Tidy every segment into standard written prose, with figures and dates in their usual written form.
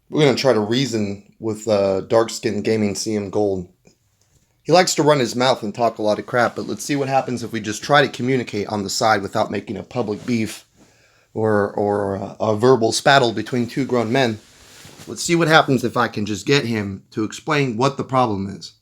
We're going to try to reason with Dark Skin Gaming CM Gold. He likes to run his mouth and talk a lot of crap, but let's see what happens if we just try to communicate on the side without making a public beef or a verbal spattle between two grown men. Let's see what happens if I can just get him to explain what the problem is.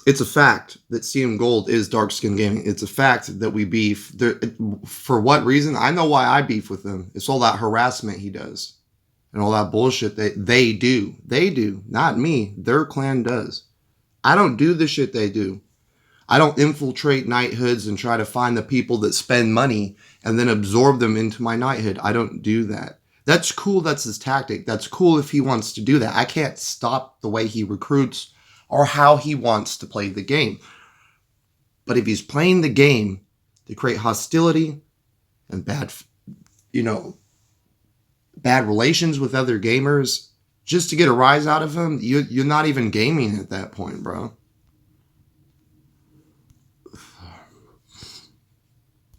It's a fact that CM Gold is Dark Skin Gaming. It's a fact that we beef. For what reason? I know why I beef with him. It's all that harassment he does and all that bullshit that they do. They do, not me. Their clan does. I don't do the shit they do. I don't infiltrate knighthoods and try to find the people that spend money and then absorb them into my knighthood. I don't do that. That's cool. That's his tactic. That's cool if he wants to do that. I can't stop the way he recruits or how he wants to play the game. But if he's playing the game to create hostility and you know, bad relations with other gamers just to get a rise out of him, you're not even gaming at that point, bro.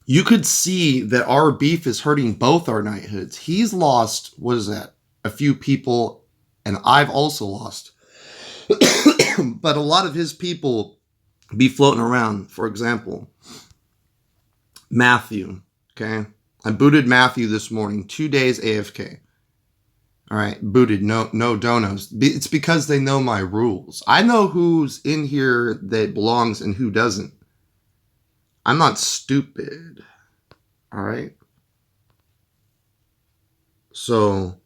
You could see that our beef is hurting both our knighthoods. He's lost, what is that, a few people, and I've also lost. But a lot of his people be floating around. For example, Matthew, okay? I booted Matthew this morning, 2 days AFK. All right, booted, no donos. It's because they know my rules. I know who's in here that belongs and who doesn't. I'm not stupid. All right. So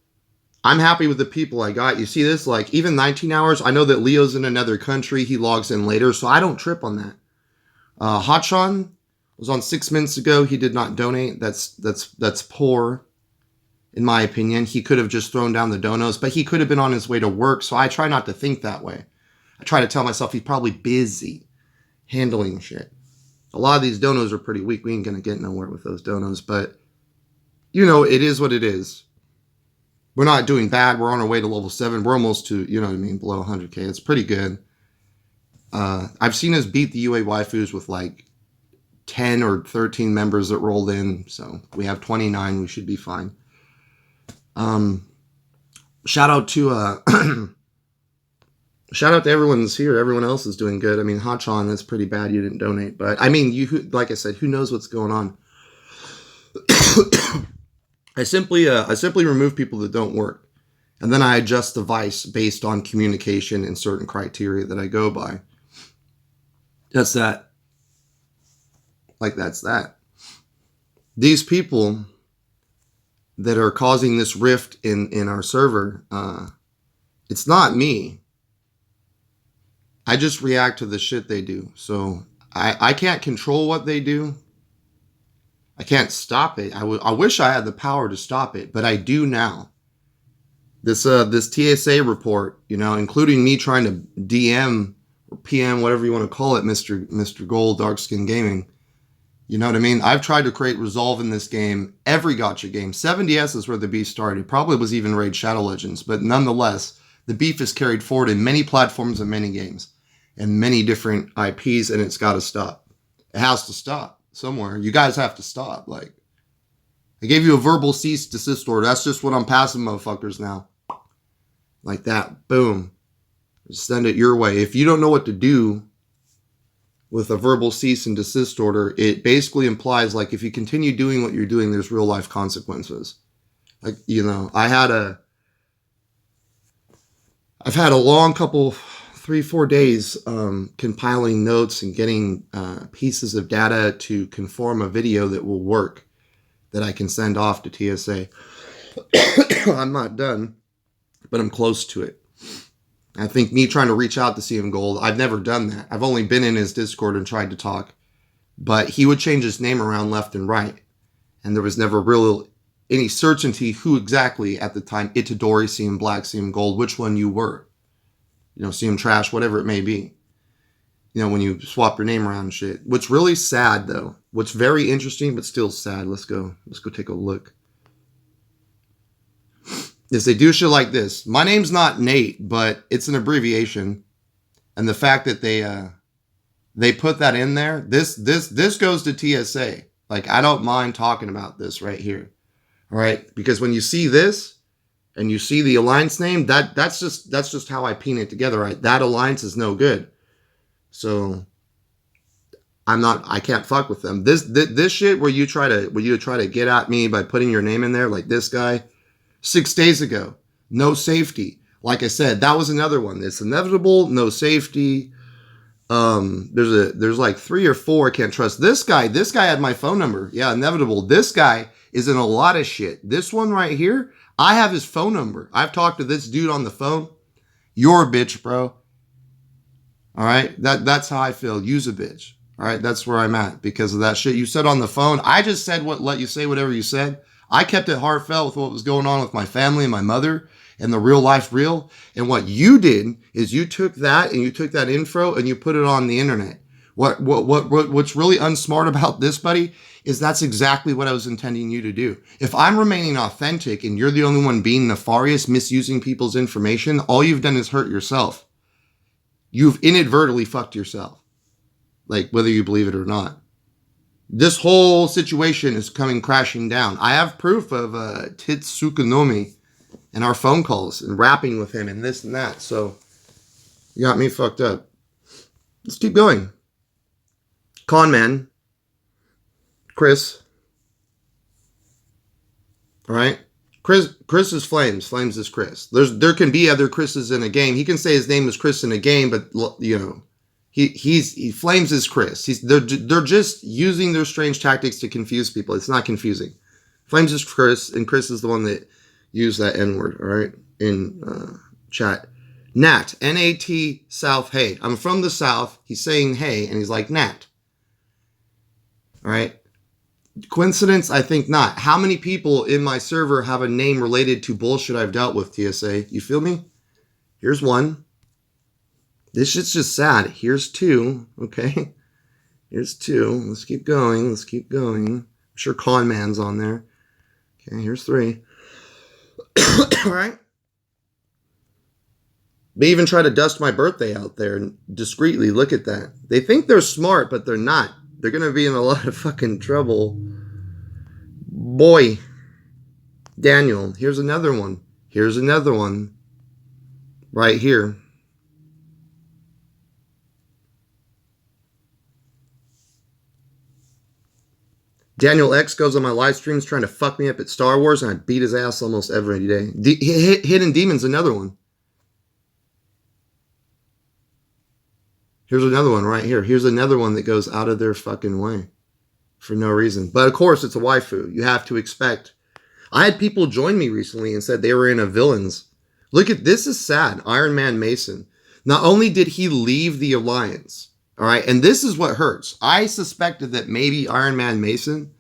I'm happy with the people I got. You see this? Like even 19 hours. I know that Leo's in another country. He logs in later, so I don't trip on that. Hotshon was on 6 minutes ago. He did not donate. That's poor, in my opinion. He could have just thrown down the donos, but he could have been on his way to work. So I try not to think that way. I try to tell myself he's probably busy handling shit. A lot of these donos are pretty weak. We ain't gonna get nowhere with those donos, but you know, it is what it is. We're not doing bad. We're on our way to level 7. We're almost to, you know what I mean, below 100k. It's pretty good. I've seen us beat the UA waifus with like 10 or 13 members that rolled in. So we have 29. We should be fine. Shout out to shout out to everyone that's here. Everyone else is doing good. I mean, Hotchon, that's pretty bad. You didn't donate, but I mean, like I said, who knows what's going on? I simply remove people that don't work, and then I adjust the vice based on communication and certain criteria that I go by. That's that. Like that's that. These people that are causing this rift in our server, it's not me. I just react to the shit they do. So I can't control what they do. I can't stop it. I wish I had the power to stop it, but I do now. This TSA report, you know, including me trying to DM or PM, whatever you want to call it, Mr. Gold, Dark Skin Gaming. You know what I mean? I've tried to create resolve in this game, every gotcha game. 7DS is where the beef started. It probably was even Raid Shadow Legends, but nonetheless, the beef is carried forward in many platforms and many games and many different IPs, and it's got to stop. It has to stop somewhere. You guys have to stop. Like, I gave you a verbal cease desist order. That's just what I'm passing motherfuckers now. Like that. Boom. Just send it your way. If you don't know what to do with a verbal cease and desist order, it basically implies, like, if you continue doing what you're doing, there's real life consequences. Like, you know, I've had a long couple, 3-4 days compiling notes and getting pieces of data to conform a video that will work, that I can send off to TSA. I'm not done, but I'm close to it. I think me trying to reach out to CM Gold, I've never done that. I've only been in his Discord and tried to talk. But he would change his name around left and right. And there was never real any certainty who exactly at the time, Itadori, CM Black, CM Gold, which one you were. You know, CM Trash, whatever it may be. You know, when you swap your name around and shit. What's really sad, though, what's very interesting but still sad, let's go take a look, is they do shit like this. My name's not Nate, but it's an abbreviation. And the fact that they put that in there, this goes to TSA. Like, I don't mind talking about this right here. All right? Because when you see this and you see the alliance name, that's just how I pin it together, right? That alliance is no good. So I can't fuck with them. This shit where you try to get at me by putting your name in there, like this guy, 6 days ago, no safety. Like I said, that was another one. It's inevitable, no safety. There's like 3 or 4 I can't trust. This guy had my phone number. Yeah, inevitable. This guy is in a lot of shit. This one right here, I have his phone number. I've talked to this dude on the phone. You're a bitch, bro. All right? That's how I feel. Use a bitch. All right? That's where I'm at because of that shit you said on the phone. I just said let you say whatever you said. I kept it heartfelt with what was going on with my family and my mother and the real life real. And what you did is you took that and you took that info and you put it on the internet. What's really unsmart about this, buddy, is that's exactly what I was intending you to do. If I'm remaining authentic and you're the only one being nefarious, misusing people's information, all you've done is hurt yourself. You've inadvertently fucked yourself. Like, whether you believe it or not. This whole situation is coming crashing down. I have proof of Titsukunomi and our phone calls and rapping with him and this and that. So you got me fucked up. Let's keep going. Conman. Chris. All right. Chris is Flames. Flames is Chris. There can be other Chris's in a game. He can say his name is Chris in a game, but you know, he Flames is Chris. They're just using their strange tactics to confuse people. It's not confusing. Flames is Chris, and Chris is the one that used that N-word, all right, in chat. Nat, N-A-T, South, hey. I'm from the South. He's saying hey, and he's like, Nat. All right. Coincidence? I think not. How many people in my server have a name related to bullshit I've dealt with, TSA? You feel me? Here's one. This shit's just sad. Here's 2. Okay. Here's 2. Let's keep going. Let's keep going. I'm sure Conman's on there. Okay, here's 3. All right. They even try to dust my birthday out there discreetly. Look at that. They think they're smart, but they're not. They're going to be in a lot of fucking trouble. Boy. Daniel. Here's another one. Here's another one. Right here. Daniel X goes on my live streams trying to fuck me up at Star Wars, and I beat his ass almost every day. Hidden Demon's another one. Here's another one right here. Here's another one that goes out of their fucking way for no reason. But of course, it's a waifu. You have to expect. I had people join me recently and said they were in a Villains. Look at this is sad. Iron Man Mason. Not only did he leave the Alliance, all right, and this is what hurts. I suspected that maybe Iron Man Mason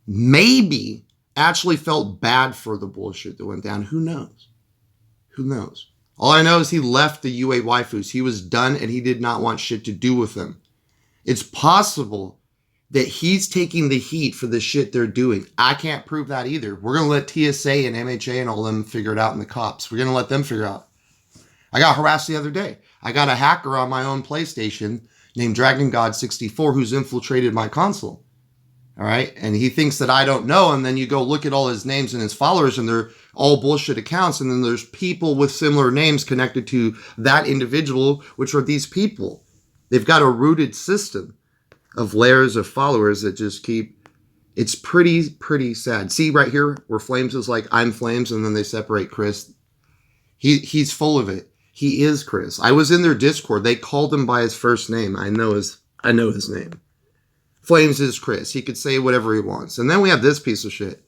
maybe actually felt bad for the bullshit that went down. Who knows? Who knows? All I know is he left the UA waifus. He was done and he did not want shit to do with them. It's possible that he's taking the heat for the shit they're doing. I can't prove that either. We're going to let TSA and MHA and all them figure it out, and the cops. We're going to let them figure it out. I got harassed the other day. I got a hacker on my own PlayStation named Dragon God 64 who's infiltrated my console. All right. And he thinks that I don't know. And then you go look at all his names and his followers, and they're all bullshit accounts. And then there's people with similar names connected to that individual, which are these people. They've got a rooted system of layers of followers that just keep, it's pretty sad. See right here where Flames is like, I'm Flames. And then they separate Chris. He's full of it. He is Chris. I was in their Discord. They called him by his first name. I know his name. Flames is Chris. He could say whatever he wants. And then we have this piece of shit.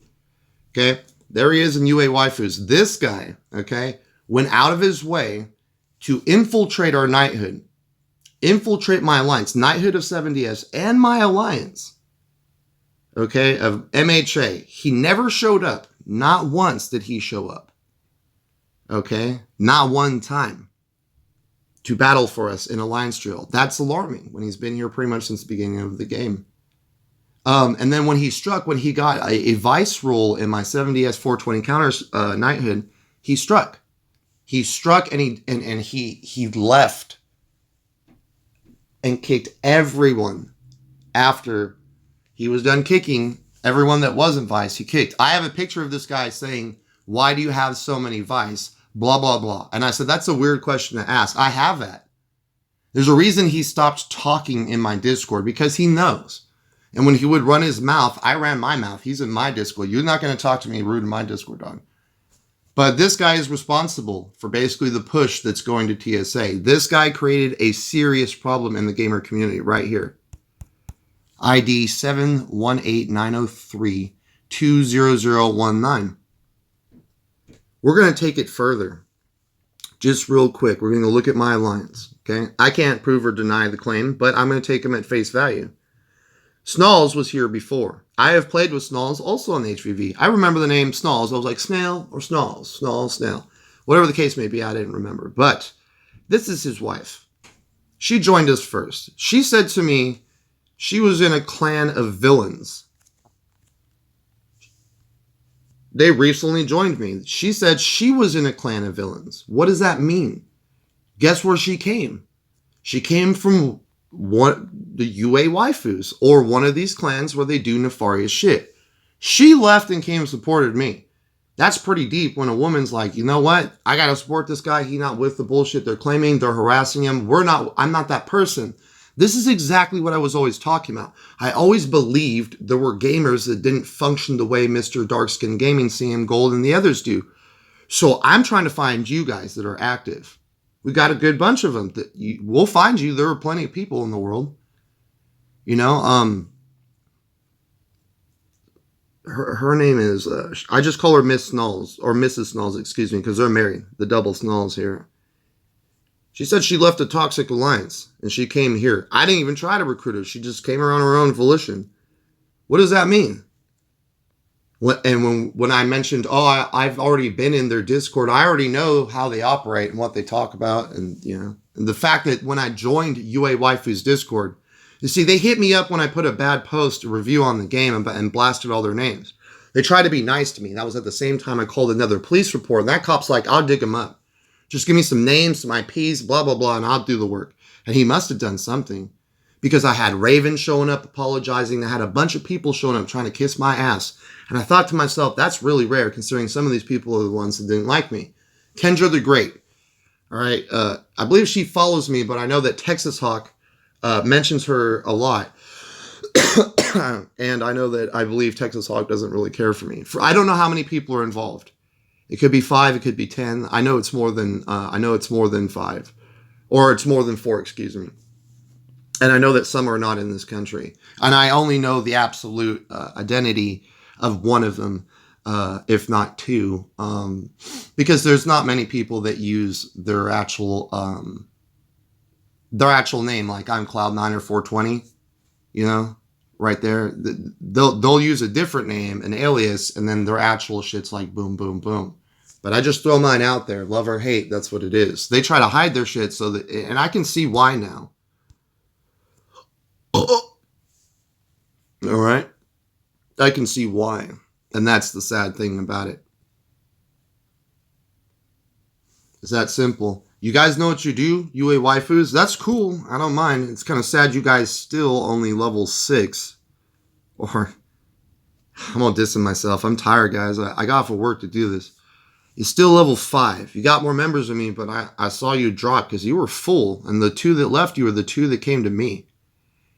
Okay. There he is in UA Waifus. This guy, okay, went out of his way to infiltrate our knighthood. Infiltrate my alliance. Knighthood of 7DS and my alliance. Okay. Of MHA. He never showed up. Not once did he show up. Okay. Not one time. To battle for us in Alliance drill. That's alarming when he's been here pretty much since the beginning of the game. And then when he got a vice role in my 7DS 420 counters knighthood, he struck. He struck and he left and kicked everyone after he was done kicking everyone that wasn't vice. He kicked. I have a picture of this guy saying, "Why do you have so many vice?" Blah, blah, blah. And I said, that's a weird question to ask. I have that. There's a reason he stopped talking in my Discord, because he knows. And when he would run his mouth, I ran my mouth. He's in my Discord. You're not going to talk to me rude in my Discord, dog. But this guy is responsible for basically the push that's going to TSA. This guy created a serious problem in the gamer community right here. ID 718-903-20019. We're going to take it further. Just real quick, we're going to look at my alliance. Okay, I can't prove or deny the claim, but I'm going to take him at face value. Snalls was here before. I have played with Snalls also on the HVV. I remember the name Snalls. I was like, Snail or Snalls? Snalls, Snail. Whatever the case may be, I didn't remember. But this is his wife. She joined us first. She said to me she was in a clan of villains. They recently joined me. She said she was in a clan of villains. What does that mean? Guess where she came? She came from the UA waifus, or one of these clans where they do nefarious shit. She left and came and supported me. That's pretty deep when a woman's like, you know what? I got to support this guy. He's not with the bullshit they're claiming. They're harassing him. I'm not that person. This is exactly what I was always talking about. I always believed there were gamers that didn't function the way Mr. Darkskin Gaming, CM Gold, and the others do. So I'm trying to find you guys that are active. We got a good bunch of them. We'll find you. There are plenty of people in the world. You know, her name is, I just call her Miss Snalls, or Mrs. Snalls, excuse me, because they're married. The double Snalls here. She said she left a toxic alliance and she came here. I didn't even try to recruit her. She just came here on her own volition. What does that mean? And when I mentioned, I've already been in their Discord, I already know how they operate and what they talk about. And, you know, and the fact that when I joined UA Waifu's Discord, you see, they hit me up when I put a bad post, a review on the game and blasted all their names. They tried to be nice to me. That was at the same time I called another police report. And that cop's like, I'll dig them up. Just give me some names, some IPs, blah, blah, blah, and I'll do the work. And he must have done something, because I had Raven showing up apologizing. I had a bunch of people showing up trying to kiss my ass. And I thought to myself, that's really rare, considering some of these people are the ones that didn't like me. Kendra the Great. All right. I believe she follows me, but I know that Texas Hawk mentions her a lot. And I know that I believe Texas Hawk doesn't really care for me. I don't know how many people are involved. It could be 5, it could be 10. I know it's more than 5, or it's more than 4, excuse me. And I know that some are not in this country. And I only know the absolute identity of one of them, if not 2, because there's not many people that use their actual name. Like I'm Cloud9 or 420, you know, right there. They'll use a different name, an alias, and then their actual shit's like boom, boom, boom. But I just throw mine out there. Love or hate, that's what it is. They try to hide their shit so that, and I can see why now. All right? I can see why. And that's the sad thing about it. It's that simple. You guys know what you do, UA waifus? That's cool. I don't mind. It's kind of sad you guys still only level 6. Or, I'm all dissing myself. I'm tired, guys. I got off of work to do this. You're still level 5. You got more members than me, but I saw you drop because you were full. And the 2 that left you were the 2 that came to me.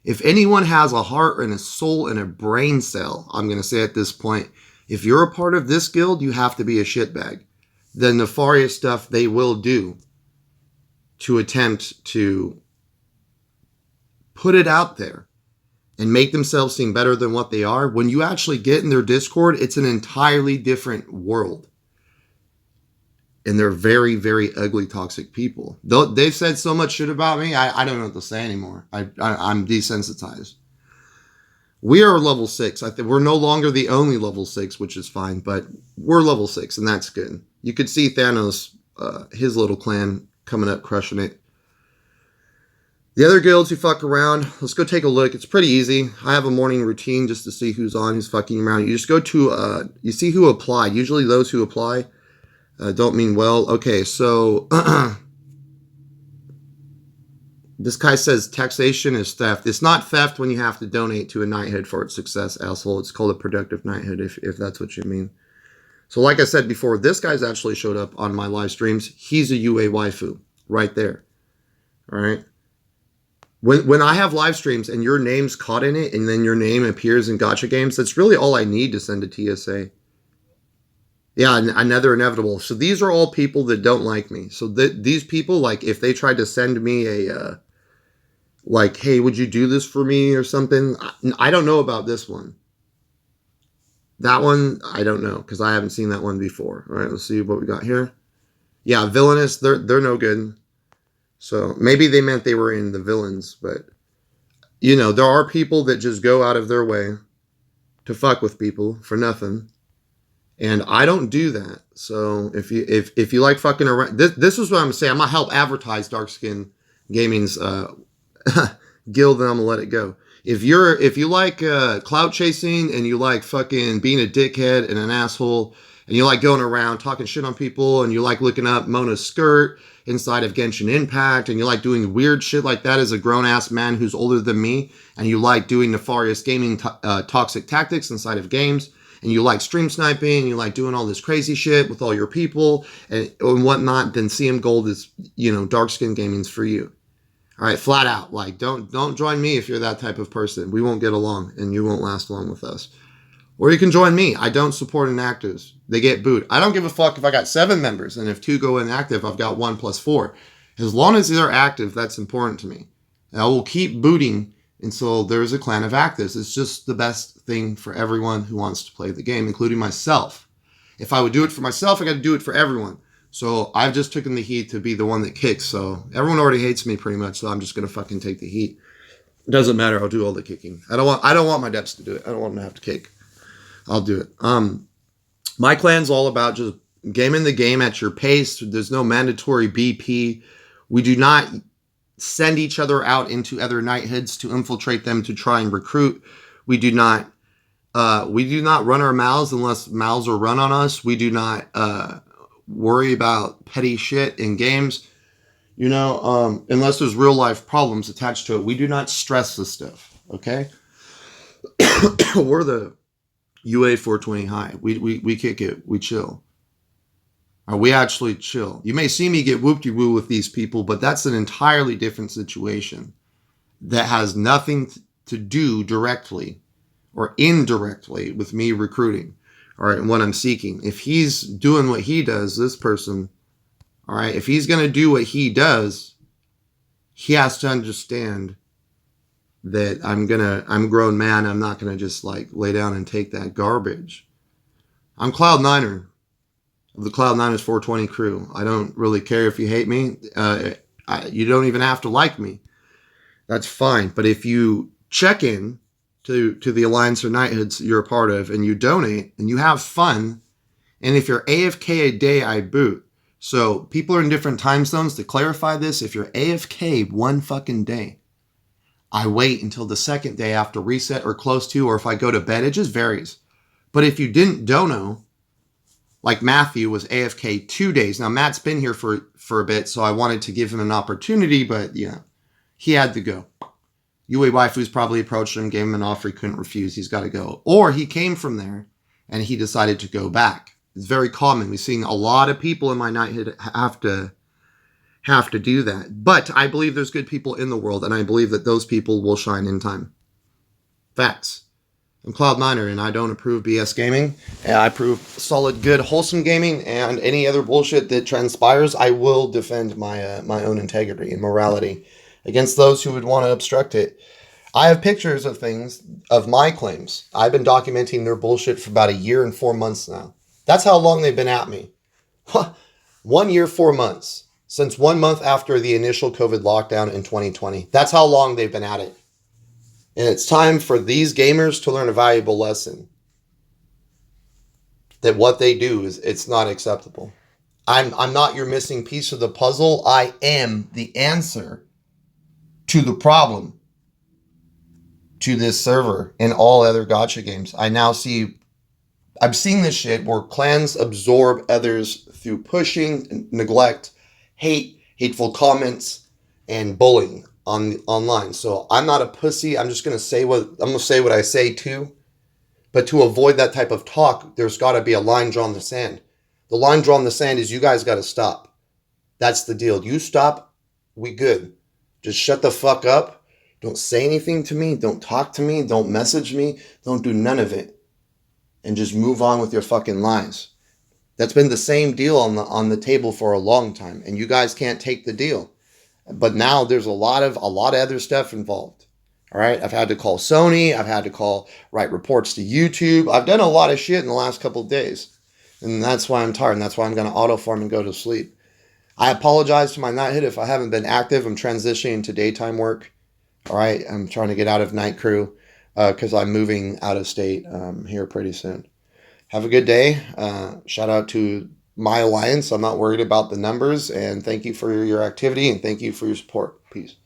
If anyone has a heart and a soul and a brain cell, I'm going to say at this point, if you're a part of this guild, you have to be a shitbag. The nefarious stuff they will do to attempt to put it out there and make themselves seem better than what they are. When you actually get in their Discord, it's an entirely different world. And they're very, very ugly, toxic people. They've said so much shit about me, I don't know what to say anymore. I'm desensitized. We are level 6. I think we're no longer the only level 6, which is fine, but we're level 6, and that's good. You could see Thanos, his little clan, coming up, crushing it. The other guilds who fuck around, let's go take a look. It's pretty easy. I have a morning routine just to see who's on, who's fucking around. You just go to, you see who applied. Usually those who apply don't mean well. Okay, so this guy says taxation is theft. It's not theft when you have to donate to a knighthood for its success, asshole. It's called a productive knighthood, if that's what you mean. So like I said before, this guy's actually showed up on my live streams. He's a UA waifu right there. All right. When I have live streams and your name's caught in it and then your name appears in gacha games, that's really all I need to send a TSA. Yeah, another inevitable. So these are all people that don't like me. So these people, like, if they tried to send me a, like, hey, would you do this for me or something? I don't know about this one. That one, I don't know, because I haven't seen that one before. All right, let's see what we got here. Yeah, villainous, they're no good. So maybe they meant they were in the villains, but, you know, there are people that just go out of their way to fuck with people for nothing. And I don't do that. So if you like fucking around, this is what I'm saying. I'm gonna help advertise Dark Skin Gaming's guild, and I'm gonna let it go. If you like clout chasing and you like fucking being a dickhead and an asshole, and you like going around talking shit on people, and you like looking up Mona's skirt inside of Genshin Impact, and you like doing weird shit like that as a grown-ass man who's older than me, and you like doing nefarious gaming toxic tactics inside of games, and you like stream sniping, and you like doing all this crazy shit with all your people and whatnot, then CM Gold is, you know, Dark Skin Gaming's for you. All right, flat out. Like, don't join me if you're that type of person. We won't get along, and you won't last long with us. Or you can join me. I don't support inactives. They get booed. I don't give a fuck if I got 7 members, and if 2 go inactive, I've got 1 plus 4. As long as they're active, that's important to me. And I will keep booting until there's a clan of actives. It's just the best thing for everyone who wants to play the game, including myself. If I would do it for myself, I got to do it for everyone. So I've just taken the heat to be the one that kicks. So everyone already hates me pretty much, so I'm just going to fucking take the heat. It doesn't matter. I'll do all the kicking. I don't want my depths to do it. I don't want them to have to kick. I'll do it. My clan's all about just gaming the game at your pace. There's no mandatory BP. We do not send each other out into other knighthoods to infiltrate them to try and recruit. We do not run our mouths unless mouths are run on us. We do not worry about petty shit in games. You know, unless there's real life problems attached to it. We do not stress this stuff. Okay, we're the UA 420 high. We kick it. We chill. We actually chill. You may see me get whoop-de-woo with these people, but that's an entirely different situation that has nothing to do directly or indirectly with me recruiting, all right, and what I'm seeking. If he's doing what he does, this person, all right, if he's going to do what he does, he has to understand that I'm a grown man. I'm not going to just like lay down and take that garbage. I'm Cloud9er of the Cloud9ers 420 crew. I don't really care if you hate me. You don't even have to like me. That's fine. But if you check in to the Alliance or Knighthoods you're a part of and you donate and you have fun, and if you're AFK a day, I boot. So people are in different time zones. To clarify this, if you're AFK one fucking day, I wait until the second day after reset or close to, or if I go to bed. It just varies. But if you don't know, like Matthew was AFK 2 days. Now, Matt's been here for a bit, so I wanted to give him an opportunity, but yeah, he had to go. Yue Waifu's probably approached him, gave him an offer he couldn't refuse. He's got to go. Or he came from there and he decided to go back. It's very common. We've seen a lot of people in my knighthood have to do that. But I believe there's good people in the world, and I believe that those people will shine in time. Facts. I'm Cloud9er, and I don't approve BS gaming. I approve solid, good, wholesome gaming, and any other bullshit that transpires, I will defend my my own integrity and morality against those who would want to obstruct it. I have pictures of things, of my claims. I've been documenting their bullshit for about 1 year and 4 months now. That's how long they've been at me. 1 year, 4 months. Since 1 month after the initial COVID lockdown in 2020. That's how long they've been at it. And it's time for these gamers to learn a valuable lesson. That what they do is, it's not acceptable. I'm not your missing piece of the puzzle. I am the answer to the problem to this server and all other gacha games. I'm seeing this shit where clans absorb others through pushing, neglect, hate, hateful comments, and bullying online. So I'm not a pussy. I'm just gonna say what I say too. But to avoid that type of talk, there's got to be a line drawn in the sand. The line drawn in the sand is you guys got to stop. That's the deal. You stop, we good. Just shut the fuck up. Don't say anything to me. Don't talk to me. Don't message me. Don't do none of it. And just move on with your fucking lives. That's been the same deal on the table for a long time, and you guys can't take the deal. But now there's a lot of other stuff involved. All right, I've had to call Sony. I've had to write reports to YouTube. I've done a lot of shit in the last couple of days, and that's why I'm tired. And that's why I'm going to auto farm and go to sleep. I apologize to my knighthood if I haven't been active. I'm transitioning to daytime work. All right, I'm trying to get out of night crew because I'm moving out of state here pretty soon. Have a good day. Shout out to my alliance. I'm not worried about the numbers, and thank you for your activity, and thank you for your support. Peace.